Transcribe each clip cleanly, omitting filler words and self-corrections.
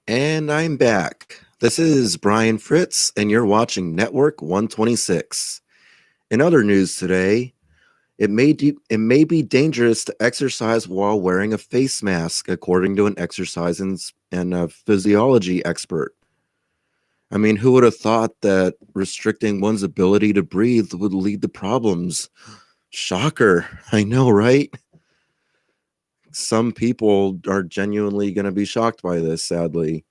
And I'm back. This is Brian Fritz, and you're watching Network 126. In other news today, it may be dangerous to exercise while wearing a face mask, according to an exercise and a physiology expert. I mean, who would have thought that restricting one's ability to breathe would lead to problems? Shocker. I know, right? Some people are genuinely going to be shocked by this, sadly.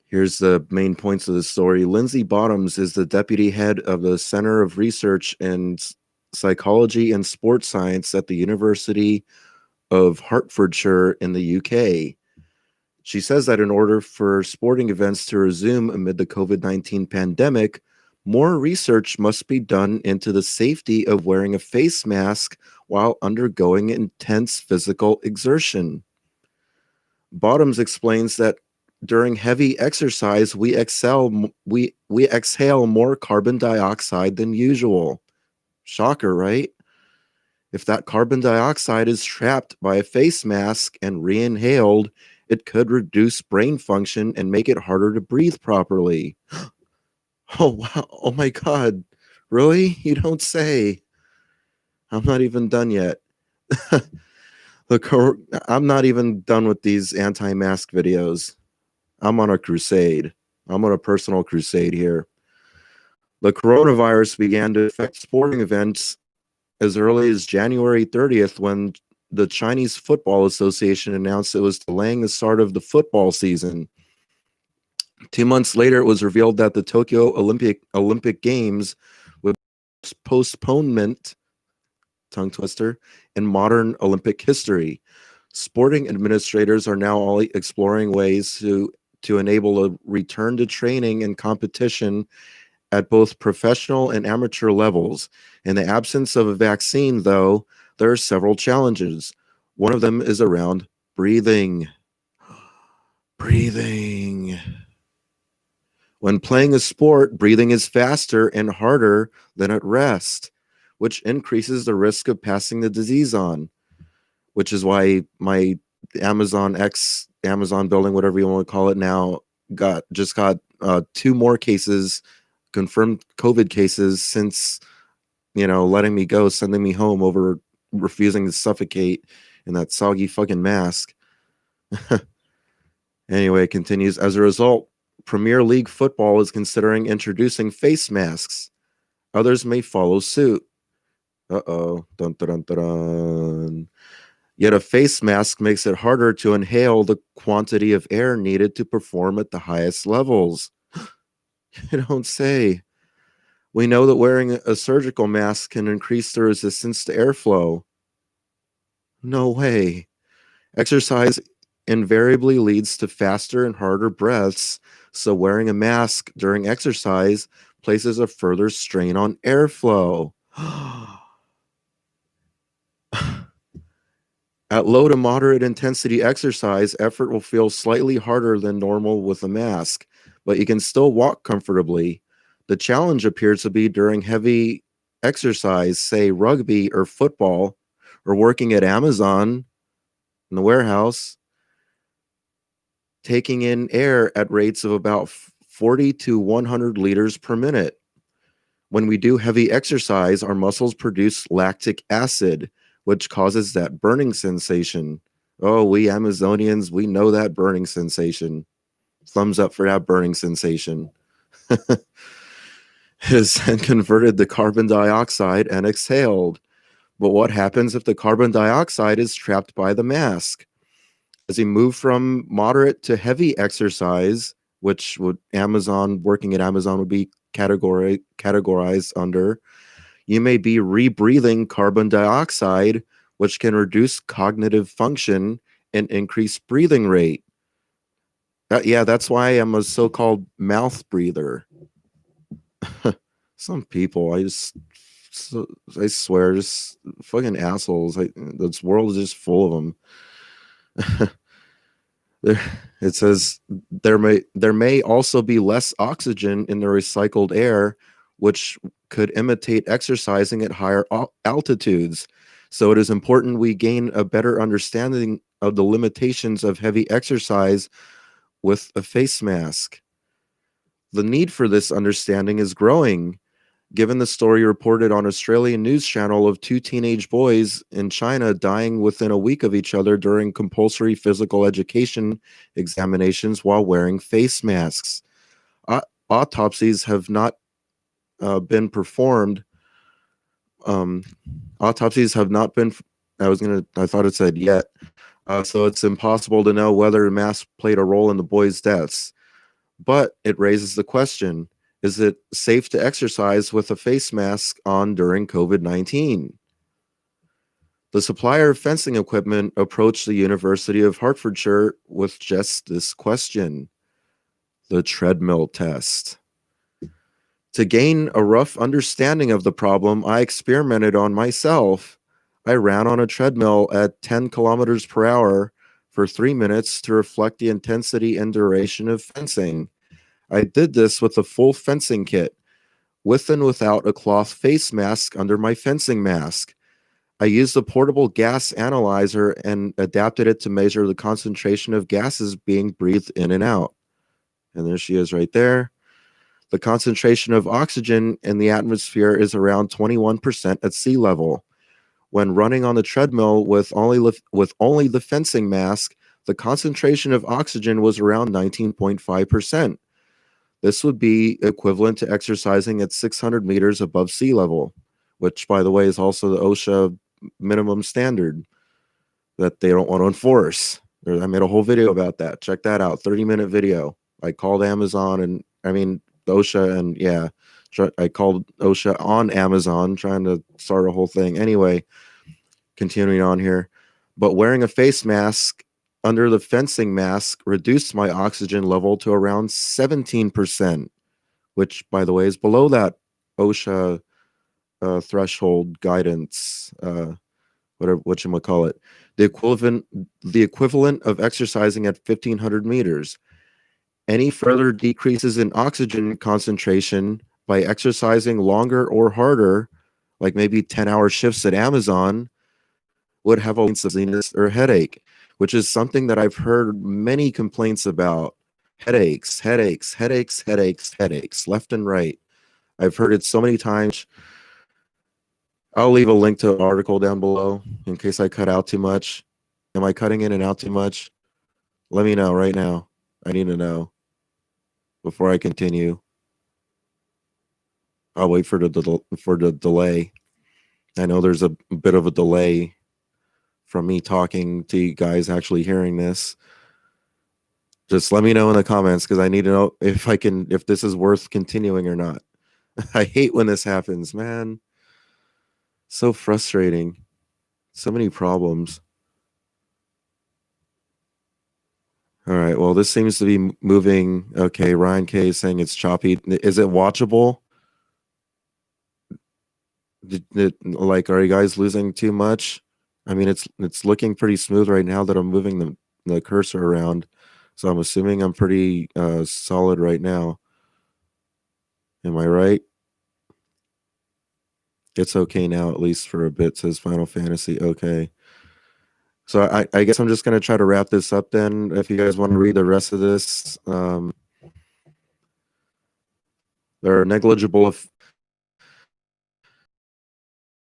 Here's the main points of the story. Lindsay Bottoms is the deputy head of the Center of Research in Psychology and Sports Science at the University of Hertfordshire in the UK. She says that in order for sporting events to resume amid the COVID-19 pandemic, more research must be done into the safety of wearing a face mask while undergoing intense physical exertion. Bottoms explains that during heavy exercise, we exhale more carbon dioxide than usual. Shocker, right? If that carbon dioxide is trapped by a face mask and re-inhaled, it could reduce brain function and make it harder to breathe properly. Oh wow! Oh my God! Really? You don't say. I'm not even done yet. I'm not even done with these anti-mask videos. I'm on a crusade. I'm on a personal crusade here. The coronavirus began to affect sporting events as early as January 30th when the Chinese Football Association announced it was delaying the start of the football season. 2 months later, it was revealed that the Tokyo Olympic Games would postponement, tongue twister, in modern Olympic history. Sporting administrators are now all exploring ways to enable a return to training and competition at both professional and amateur levels. In the absence of a vaccine, though, there are several challenges. One of them is around breathing. Breathing. When playing a sport, breathing is faster and harder than at rest, which increases the risk of passing the disease on, which is why my Amazon building, whatever you want to call it now, got 2 more cases, confirmed COVID cases since, letting me go, sending me home over refusing to suffocate in that soggy fucking mask. Anyway, it continues. As a result, Premier League football is considering introducing face masks. Others may follow suit. Uh-oh. Dun, dun, dun, dun, dun. Yet a face mask makes it harder to inhale the quantity of air needed to perform at the highest levels. You don't say. We know that wearing a surgical mask can increase the resistance to airflow. No way. Exercise invariably leads to faster and harder breaths, so wearing a mask during exercise places a further strain on airflow. At low to moderate intensity exercise, effort will feel slightly harder than normal with a mask, but you can still walk comfortably. The challenge appears to be during heavy exercise, say rugby or football, or working at Amazon in the warehouse, taking in air at rates of about 40 to 100 liters per minute. When we do heavy exercise, our muscles produce lactic acid, which causes that burning sensation. Oh, we Amazonians, we know that burning sensation. Thumbs up for that burning sensation. Is then converted to carbon dioxide and exhaled. But what happens if the carbon dioxide is trapped by the mask? As you move from moderate to heavy exercise, which working at Amazon would be categorized under, you may be rebreathing carbon dioxide, which can reduce cognitive function and increase breathing rate. Yeah, that's why I'm a so-called mouth breather. Some people, I swear, just fucking assholes. This world is just full of them. It says there may also be less oxygen in the recycled air, which could imitate exercising at higher altitudes. So it is important we gain a better understanding of the limitations of heavy exercise with a face mask. The need for this understanding is growing, given the story reported on Australian news channel of two teenage boys in China dying within a week of each other during compulsory physical education examinations while wearing face masks. Au- Autopsies have not been performed. Um, Autopsies have not been. I thought it said yet. So it's impossible to know whether masks played a role in the boys' deaths. But it raises the question, is it safe to exercise with a face mask on during COVID-19? The supplier of fencing equipment approached the University of Hertfordshire with just this question: the treadmill test. To gain a rough understanding of the problem, I experimented on myself. I ran on a treadmill at 10 kilometers per hour for 3 minutes to reflect the intensity and duration of fencing. I did this with a full fencing kit, with and without a cloth face mask under my fencing mask. I used a portable gas analyzer and adapted it to measure the concentration of gases being breathed in and out. And there she is right there. The concentration of oxygen in the atmosphere is around 21% at sea level. When running on the treadmill with only the fencing mask, the concentration of oxygen was around 19.5%. This would be equivalent to exercising at 600 meters above sea level, which, by the way, is also the OSHA minimum standard that they don't want to enforce. I made a whole video about that. Check that out, 30-minute video. I called Amazon OSHA, and yeah, I called OSHA on Amazon trying to start a whole thing. Anyway, continuing on here. But wearing a face mask under the fencing mask reduced my oxygen level to around 17%, which, by the way, is below that OSHA threshold guidance, whatever whatchamacallit. The equivalent of exercising at 1,500 meters. Any further decreases in oxygen concentration by exercising longer or harder, like maybe 10-hour shifts at Amazon, would have a dizziness or headache, which is something that I've heard many complaints about. Headaches, headaches, headaches, headaches, headaches, left and right. I've heard it so many times. I'll leave a link to an article down below in case I cut out too much. Am I cutting in and out too much? Let me know right now. I need to know before I continue. I'll wait for the delay. I know there's a bit of a delay from me talking to you guys actually hearing this. Just let me know in the comments because I need to know if this is worth continuing or not. I hate when this happens, man. So frustrating. So many problems. All right. Well, this seems to be moving. Okay. Ryan K is saying it's choppy. Is it watchable? Are you guys losing too much? I mean, it's looking pretty smooth right now that I'm moving the cursor around. So I'm assuming I'm pretty solid right now. Am I right? It's okay now, at least for a bit, says Final Fantasy. Okay. So I guess I'm just going to try to wrap this up then. If you guys want to read the rest of this, there are negligible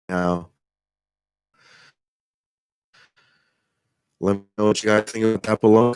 now. Let me know what you guys think about that below.